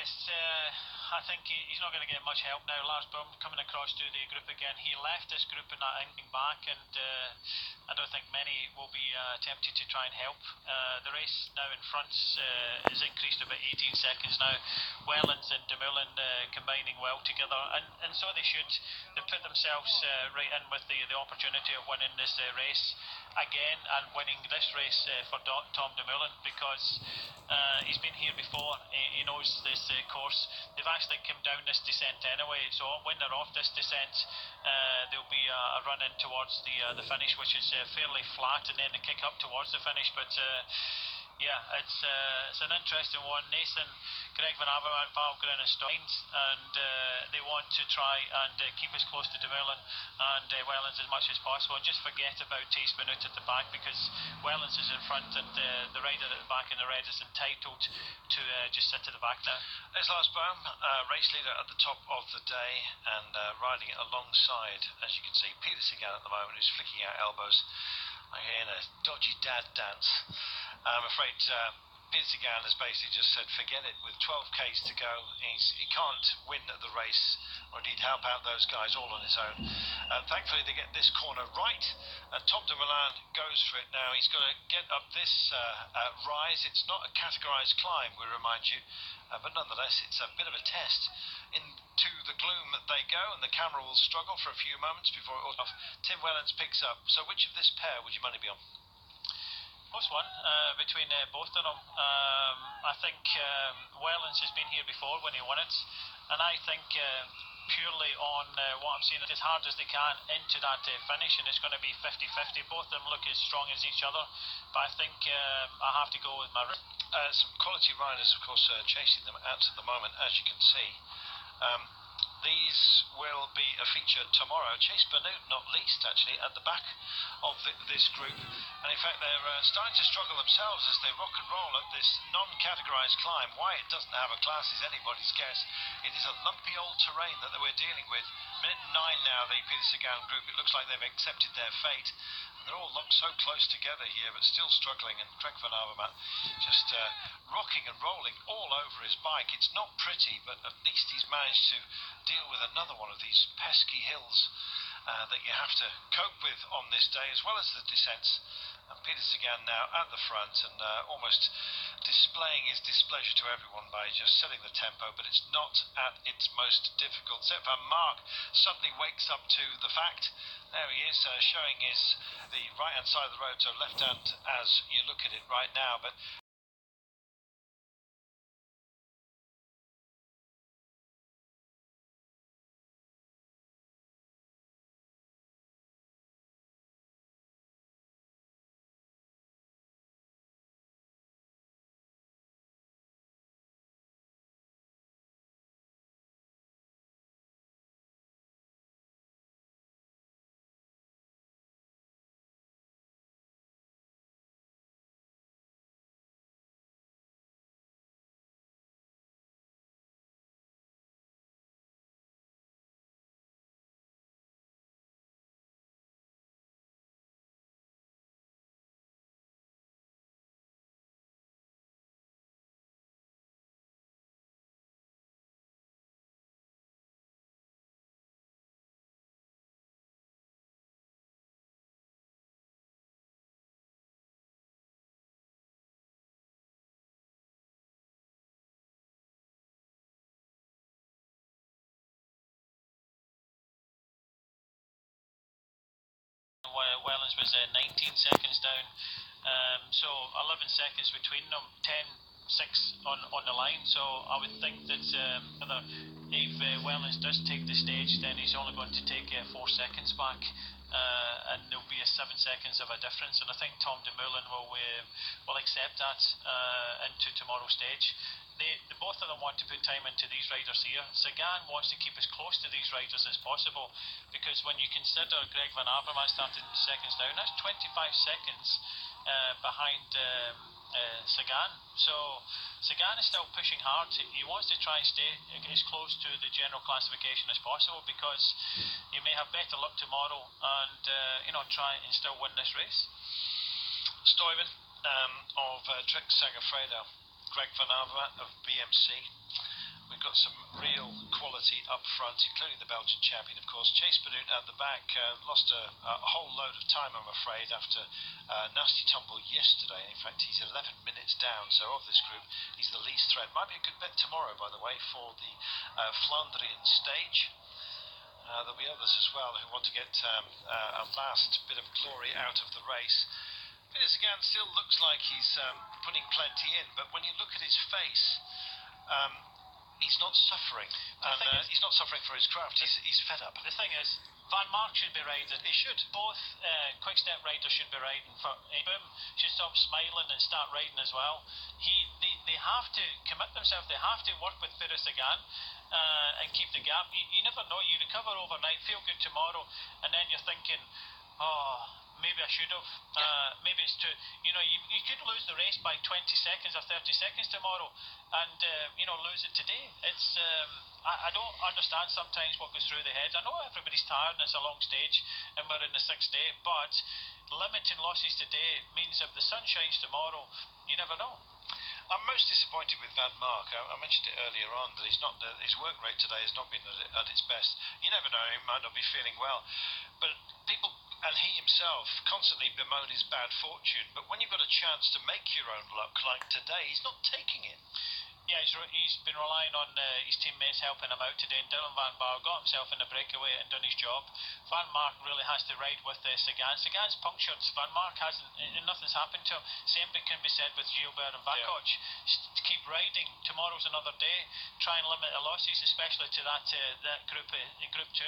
Yes, I think he's not going to get much help now. Lars Boom coming across to the group again. He left this group in that Binckbank, and I don't think many will be tempted to try and help. The race now in front is increased to about 18 seconds now. Wellens and Dumoulin combining well together, and so they should. They've put themselves right in with the opportunity of winning this race again, and winning this race for Tom Dumoulin, because he's been here before. He knows this course. They've actually come down this descent anyway, so when they're off this descent, there'll be a run in towards the finish, which is fairly flat, and then a kick up towards the finish. But yeah, it's an interesting one. Nathan, Greg Van Avermaet, Valgren and Steins, and they want to try and keep us close to Dumoulin and Wellens as much as possible, and just forget about Tace Minute at the back, because Wellens is in front, and the rider at the back in the red is entitled to just sit at the back now. There's Lars Boom, race leader at the top of the day, and riding alongside, as you can see, Peter Sagan at the moment, who's flicking out elbows like in a dodgy dad dance. I'm afraid Peter Sagan has basically just said forget it. With 12 Ks to go, he can't win the race, or indeed help out those guys all on his own. Thankfully they get this corner right, and Tom Dumoulin goes for it now. He's got to get up this rise. It's not a categorised climb, we remind you, but nonetheless it's a bit of a test. Into the gloom they go, and the camera will struggle for a few moments before it all off. Tim Wellens picks up. So which of this pair would your money be on? Close one between both of them. I think Wellens has been here before when he won it, and I think purely on what I'm seeing, as hard as they can into that finish, and it's going to be 50-50. Both of them look as strong as each other, but I think I have to go with my some quality riders, of course, chasing them out at the moment, as you can see. These will be a feature tomorrow. Chase Benoot, not least, actually, at the back of this group. And in fact, they're starting to struggle themselves as they rock and roll at this non-categorised climb. Why it doesn't have a class is anybody's guess. It is a lumpy old terrain that we're dealing with. Minute 9 now, the Peter Sagan group. It looks like they've accepted their fate. They're all locked so close together here, but still struggling, and Greg Van Avermaet just rocking and rolling all over his bike. It's not pretty, but at least he's managed to deal with another one of these pesky hills that you have to cope with on this day, as well as the descents. And Peter Sagan now at the front, and almost displaying his displeasure to everyone by just setting the tempo, but it's not at its most difficult. Sepp van Mark suddenly wakes up to the fact. There he is, showing the right-hand side of the road, so left-hand as you look at it right now, but Wellens was 19 seconds down, so 11 seconds between them, 10-6 on the line. So I would think that if Wellens does take the stage, then he's only going to take 4 seconds back, and there'll be 7 seconds of a difference. And I think Tom Dumoulin will accept that into tomorrow's stage. Both of them want to put time into these riders here. Sagan wants to keep as close to these riders as possible, because when you consider Greg Van Avermaet started seconds down, that's 25 seconds behind Sagan. So Sagan is still pushing hard. He wants to try and stay as close to the general classification as possible, because he may have better luck tomorrow and try and still win this race. Stuyven of Trek Segafredo, Greg Van Avermaet of BMC, we've got some real quality up front, including the Belgian champion, of course. Chase Benoot at the back lost a whole load of time, I'm afraid, after a nasty tumble yesterday. In fact, he's 11 minutes down, so of this group, he's the least threat. Might be a good bet tomorrow, by the way, for the Flandrian stage. There'll be others as well who want to get a last bit of glory out of the race. Sagan still looks like he's putting plenty in, but when you look at his face, he's not suffering, and he's not suffering for his craft. He's fed up. The thing is, Van Mark should be riding. He should. Both quick-step riders should be riding. Boom should stop smiling and start riding as well. They have to commit themselves. They have to work with Sagan and keep the gap. You never know. You recover overnight, feel good tomorrow, and then you're thinking, oh, maybe I should have. Maybe it's too. You could lose the race by 20 seconds or 30 seconds tomorrow, and lose it today. It's. I don't understand sometimes what goes through the heads. I know everybody's tired and it's a long stage, and we're in the 6th day, but limiting losses today means if the sun shines tomorrow, you never know. I'm most disappointed with Van Mark. I mentioned it earlier on that his work rate today has not been at its best. You never know, he might not be feeling well. But people, and he himself, constantly bemoan his bad fortune. But when you've got a chance to make your own luck, like today, he's not taking it. Yeah, he's been relying on his teammates helping him out today, and Dylan Van Baarle got himself in the breakaway and done his job. Van Mark really has to ride with Sagan. Sagan's punctured. Van Mark hasn't, nothing's happened to him. Same can be said with Gilbert and Vakoc. To keep riding. Tomorrow's another day. Try and limit the losses, especially to that group 2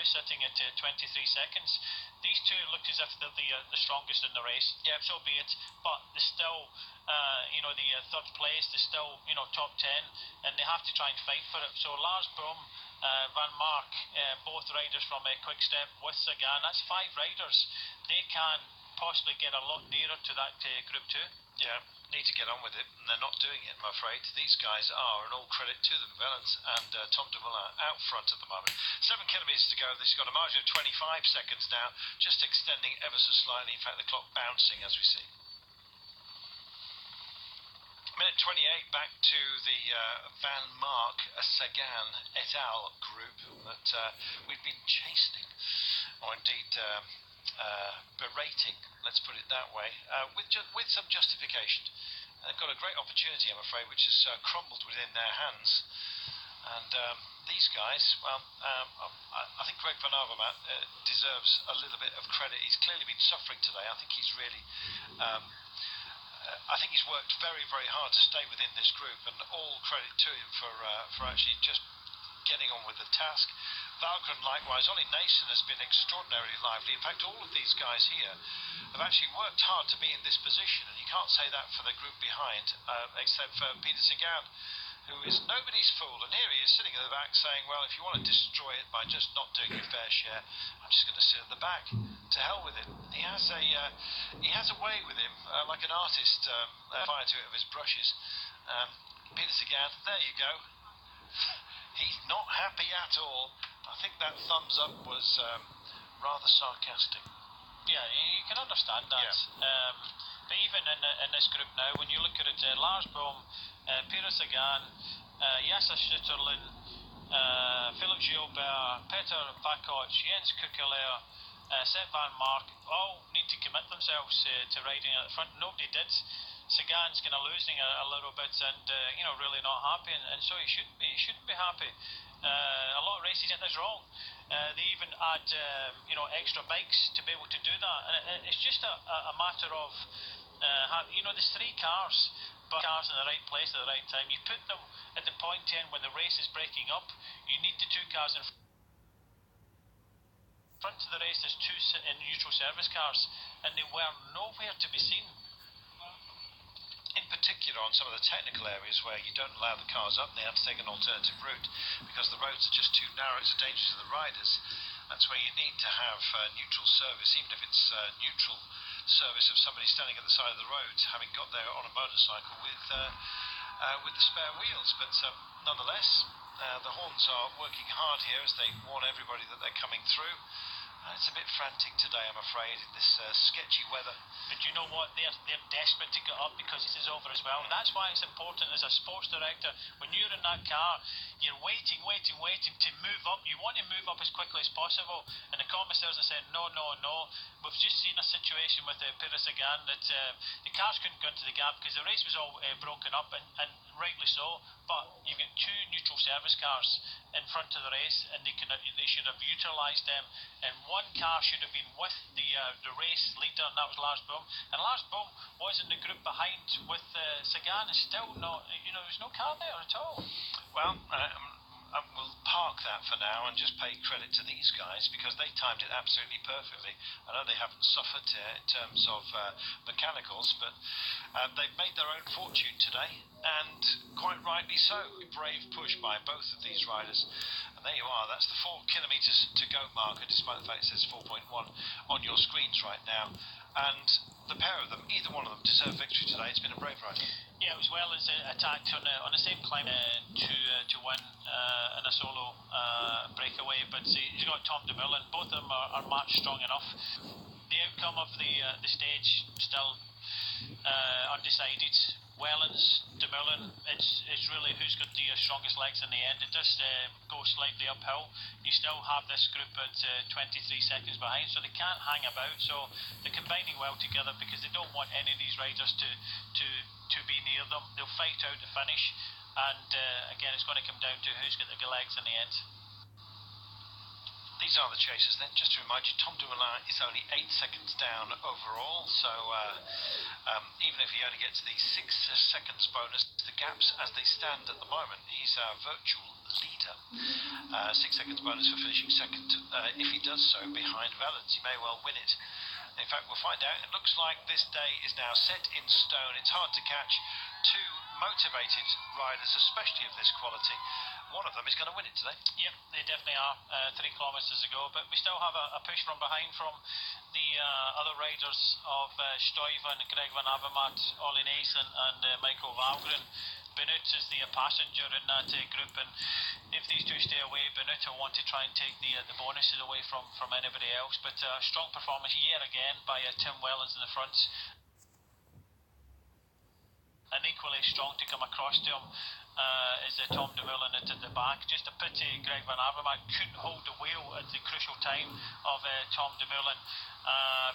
sitting at 23 seconds. These two look as if they're the strongest in the race. Yeah, so be it. But they're still, the 3rd place. They're still, top 10, and they have to try and fight for it. So Lars Boom, Van Mark, both riders from Quick Step with Sagan. That's 5 riders. They can possibly get a lot nearer to that group 2. Yeah, need to get on with it, and they're not doing it, I'm afraid. These guys are, and all credit to them. Valence and Tom Dumoulin out front at the moment. 7 kilometres to go. This has got a margin of 25 seconds now, just extending ever so slightly. In fact, the clock bouncing as we see. Minute 28, back to the Van Mark Sagan et al. Group that we've been chastening, or indeed berating, let's put it that way, with some justification. They've got a great opportunity, I'm afraid, which has crumbled within their hands. And these guys, well, I think Greg Van Avermaet deserves a little bit of credit. He's clearly been suffering today. I think he's really... I think he's worked very, very hard to stay within this group, and all credit to him for actually just getting on with the task. Valgren likewise. Ollie Nason has been extraordinarily lively. In fact, all of these guys here have actually worked hard to be in this position, and you can't say that for the group behind, except for Peter Sagan, who is nobody's fool. And here he is sitting at the back saying, well, if you want to destroy it by just not doing your fair share, I'm just going to sit at the back. To hell with it. He has a way with him, like an artist, fire to it of his brushes. Peter Sagan, there you go. He's not happy at all. I think that thumbs up was rather sarcastic. Yeah, you can understand that. Yeah. But even in this group now, when you look at it, Lars Boom, Peter Sagan, Jesse Schutterlin, Philip Gilbert, Peter Vakoc, Jens Kukelaer, Sepp Van Mark, all need to commit themselves to riding at the front. Nobody did. Sagan's kind of losing a little bit and really not happy, and so he shouldn't be. He shouldn't be happy. A lot of races get this wrong. They even add extra bikes to be able to do that, and it's just a matter of there's 3 cars, but cars in the right place at the right time. You put them at the point 10 when the race is breaking up. You need the 2 cars in front of the race. There's 2 in neutral service cars, and they were nowhere to be seen. In particular on some of the technical areas where you don't allow the cars up, they have to take an alternative route because the roads are just too narrow. It's a danger to the riders. That's where you need to have neutral service, even if it's neutral service of somebody standing at the side of the road, having got there on a motorcycle with the spare wheels. But nonetheless, the horns are working hard here as they warn everybody that they're coming through. It's a bit frantic today, I'm afraid, in this sketchy weather. But you know what? They're desperate to get up because it is over as well. That's why it's important as a sports director, when you're in that car, you're waiting to move up. You want to move up as quickly as possible. And the commissaires are saying, no. We've just seen a situation with Pires Sagan that the cars couldn't go into the gap because the race was all broken up, and rightly so. But you've got two neutral service cars in front of the race, and they should have utilised them. And one car should have been with the race leader, and that was Lars Boom. And Lars Boom was in the group behind with Sagan. Is still not, there's no car there at all. Well, we'll park that for now and just pay credit to these guys because they timed it absolutely perfectly. I know they haven't suffered in terms of mechanicals, but they've made their own fortune today, and quite rightly so. Brave push by both of these riders. And there you are, that's the 4 kilometres to go marker, despite the fact it says 4.1 on your screens right now. And the pair of them, either one of them, deserve victory today. It's been a brave ride. Yeah, as well as attacked on the same climb to win in a solo breakaway. But he's got Tom Dumoulin. Both of them are match strong enough. The outcome of the stage still undecided. Wellens, Dumoulin, it's really who's got the strongest legs in the end. It does go slightly uphill. You still have this group at 23 seconds behind, so they can't hang about. So they're combining well together because they don't want any of these riders to be near them. They'll fight out the finish, and again, it's going to come down to who's got the legs in the end. These are the chasers then. Just to remind you, Tom Dumoulin is only 8 seconds down overall, so even if he only gets the 6 seconds bonus, the gaps as they stand at the moment, he's our virtual leader. 6 seconds bonus for finishing second. If he does so behind Wellens, he may well win it. In fact, we'll find out. It looks like this day is now set in stone. It's hard to catch two motivated riders, especially of this quality. One of them is going to win it today. Yep, they definitely are. 3 kilometres to go, but we still have a push from behind from the other riders of Stuyven, Greg Van Avermaet, Ollie Naesen and Michael Valgren. Benoot is the passenger in that group, and if these two stay away, Benoot will want to try and take the bonuses away from anybody else. But a strong performance yet again by Tim Wellens in the front, and equally strong to come across to him is Tom Dumoulin at the back. Just a pity Greg Van Avermaet couldn't hold the wheel at the crucial time of Tom Dumoulin.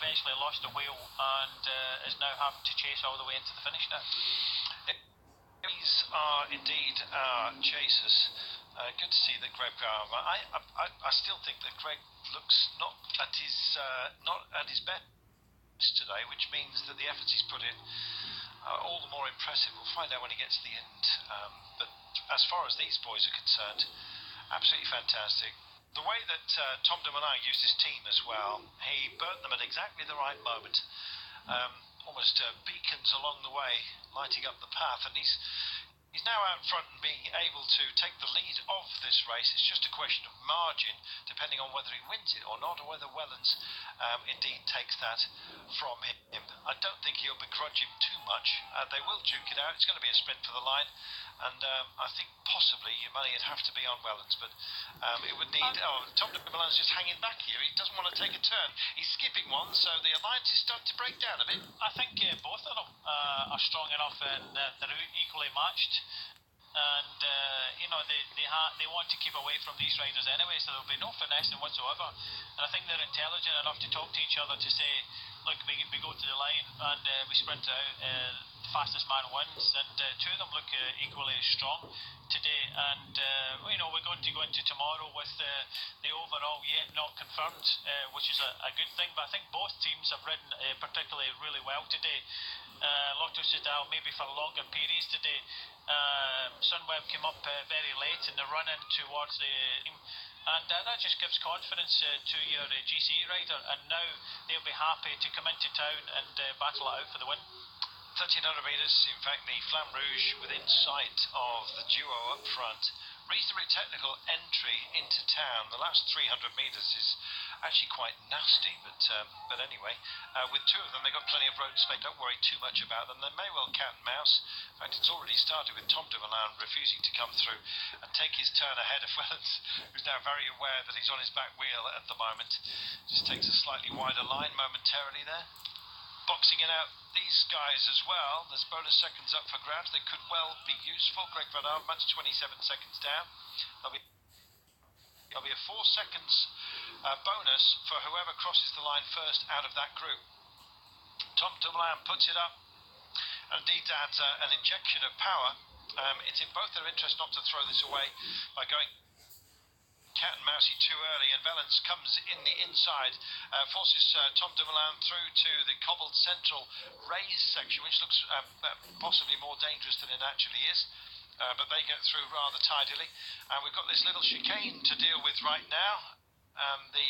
Eventually lost the wheel and is now having to chase all the way into the finish now. These are indeed our chasers. Good to see that Greg I still think that Greg looks not at his best today, which means that the efforts he's put in are all the more impressive. We'll find out when he gets to the end. But as far as these boys are concerned, absolutely fantastic. The way that Tom Dumoulin used his team as well, he burnt them at exactly the right moment. Almost beacons along the way, lighting up the path, and he's now out front and being able to take the lead of this race. It's just a question of margin, depending on whether he wins it or not, or whether Wellens indeed takes that from him. I don't think he'll begrudge him too much. They will duke it out. It's going to be a sprint for the line, and I think possibly your money would have to be on Wellens, but it would need... Tom Dumoulin's just hanging back here. He doesn't want to take a turn. He's skipping one, so the alliance is starting to break down a bit. I think both of them are strong enough, and they're equally matched. And they want to keep away from these riders anyway, so there'll be no finessing whatsoever. And I think they're intelligent enough to talk to each other to say, look, we go to the line and we sprint out, the fastest man wins, and two of them look equally strong today. And we're going to go into tomorrow with the overall yet not confirmed, which is a good thing. But I think both teams have ridden particularly really well today. Lotto Soudal maybe for longer periods today. Sunweb came up very late in the run-in towards the team, and that just gives confidence to your GC rider, and now they'll be happy to come into town and battle it out for the win. 1300 metres, in fact the Flamme Rouge within sight of the duo up front. reasonably technical entry into town. The last 300 metres is actually quite nasty, but anyway, with two of them, they've got plenty of road space. Don't worry too much about them. They may well cat and mouse. In fact, it's already started with Tom Dumoulin refusing to come through and take his turn ahead of Wellens, who's now very aware that he's on his back wheel at the moment. Just takes a slightly wider line momentarily there. Boxing it out, these guys as well. There's bonus seconds up for grabs. They could well be useful. Greg Van Avermaet's 27 seconds down. There'll be a 4 seconds bonus for whoever crosses the line first out of that group. Tom Dumoulin puts it up and indeed adds an injection of power. It's in both their interest not to throw this away by going cat and mousey too early, and Wellens comes in the inside, forces Tom Dumoulin through to the cobbled central raised section, which looks possibly more dangerous than it actually is. But they get through rather tidily, and we've got this little chicane to deal with right now. The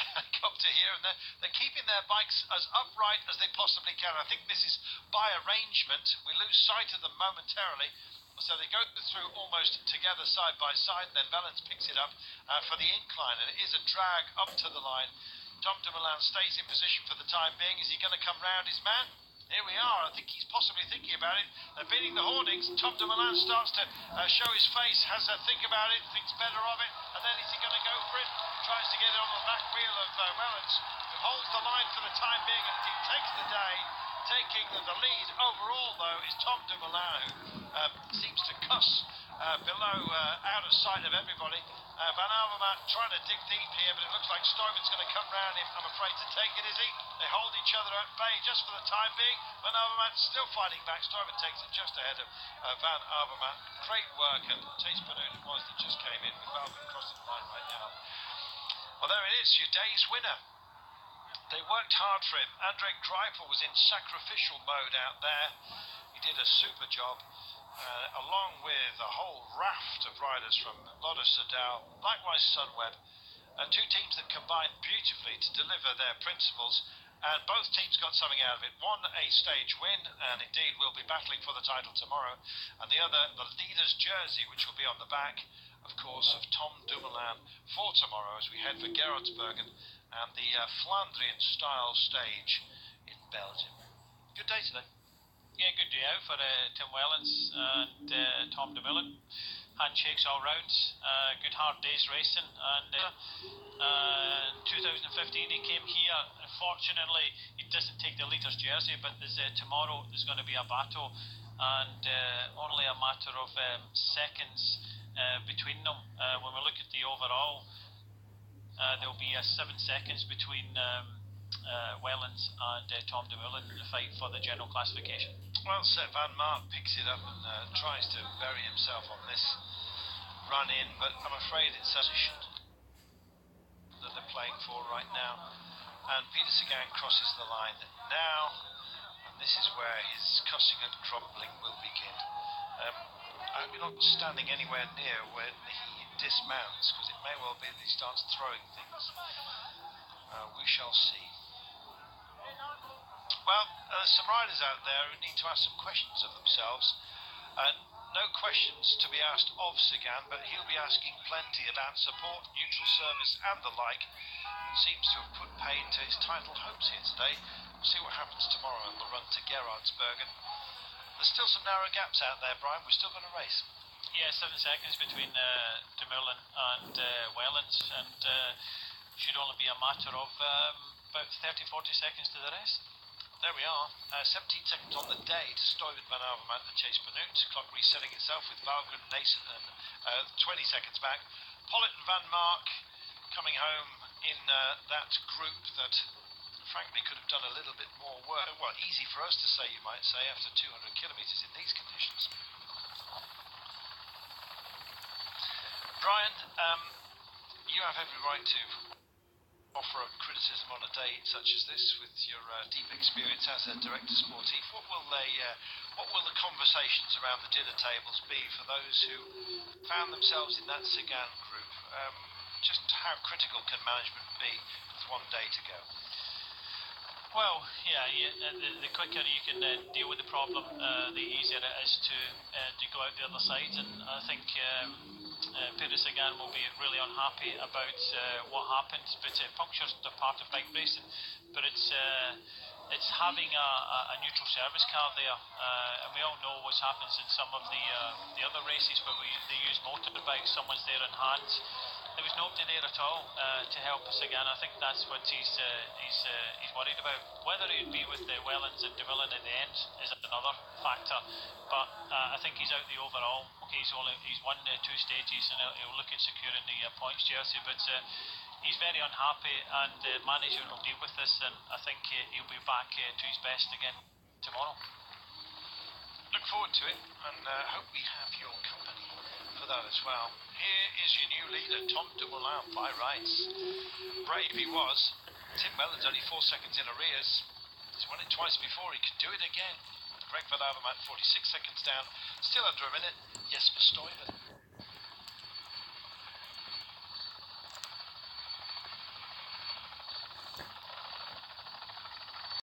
helicopter here, and they're keeping their bikes as upright as they possibly can. I think this is by arrangement. We lose sight of them momentarily, so they go through almost together side by side, and then Wellens picks it up for the incline, and it is a drag up to the line. Tom Dumoulin stays in position for the time being. Is he going to come round his man? Here we are. I think he's possibly thinking about it. They're beating the hoardings. Tom Dumoulin starts to show his face, has a think about it, thinks better of it, and then is he going to go for it? Tries to get it on the back wheel of Wellens, who holds the line for the time being, and he takes the day. Taking the lead overall, though, is Tom Dumoulin, who seems to cuss below, out of sight of everybody. Van Avermaet trying to dig deep here, but it looks like Stuyven's going to come round him, I'm afraid, to take it, is he? They hold each other at bay just for the time being. Van Avermaet still fighting back. Stuyven takes it just ahead of Van Avermaet. Great work, and Chase Benoot it was that just came in with Valvin crossing the line right now. Well, there it is, your day's winner. They worked hard for him. Andre Greipel was in sacrificial mode out there. He did a super job, along with a whole raft of riders from Lotto Soudal, likewise Sunweb. Two teams that combined beautifully to deliver their principles, and both teams got something out of it. One, a stage win, and indeed will be battling for the title tomorrow, and the other, the leader's jersey, which will be on the back, of course, of Tom Dumoulin for tomorrow as we head for Gerardsbergen and the Flandrian-style stage in Belgium. Good day today. Yeah, good day out for Tim Wellens and Tom Dumoulin. Handshakes all round. Good hard day's racing. And 2015 he came here. Unfortunately, he doesn't take the leader's jersey, but tomorrow there's going to be a battle, and only a matter of seconds between them. When we look at the overall, there'll be 7 seconds between Wellens and Tom Dumoulin in the fight for the general classification. Well, Seth Van Mark picks it up and tries to bury himself on this run in, but I'm afraid it's a position that they're playing for right now. And Peter Sagan crosses the line now, and this is where his cussing and crumbling will begin. I hope you're not standing anywhere near when he dismounts, because it may well be that he starts throwing things. We shall see. Well, there's some riders out there who need to ask some questions of themselves. No questions to be asked of Sagan, but he'll be asking plenty about support, neutral service and the like. Seems to have put paid to his titled hopes here today. We'll see what happens tomorrow on the run to Gerardsbergen. There's still some narrow gaps out there, Brian. We're still going to race. Yeah, 7 seconds between Dumoulin and Wellens, and should only be a matter of about 30-40 seconds to the rest. There we are, 17 seconds on the day to Stuyven, Van Avermaet and Chase Benoot. Clock resetting itself with Valgren, Nason and 20 seconds back. Pollitt and Van Mark coming home in that group that frankly could have done a little bit more work. Well, easy for us to say, you might say, after 200 kilometres in these conditions. Brian, you have every right to offer up criticism on a day such as this with your deep experience as a director sportif. What will the conversations around the dinner tables be for those who found themselves in that Sagan group? Just how critical can management be with one day to go? Well, yeah, the quicker you can deal with the problem, the easier it is to go out the other side. And I think Pérez again will be really unhappy about what happened, but punctures are part of bike racing. But it's having a neutral service car there, and we all know what happens in some of the other races where they use motorbikes. Someone's there in hand. There was nobody there at all to help us again. I think that's what he's worried about. Whether he'd be with the Wellens and De Villen in the end is another factor. But I think he's out the overall. Okay, he's won 2 stages, and he'll look at securing the points jersey. But he's very unhappy, and the management will deal with this. And I think he'll be back to his best again tomorrow. Look forward to it, and hope we have your company for that as well. Here is your new leader, Tom Dumoulin, by rights. Brave he was. Tim Wellens only 4 seconds in arrears. He's won it twice before, he could do it again. Greg Van Avermaet 46 seconds down, still under a minute. Jesper Stuyven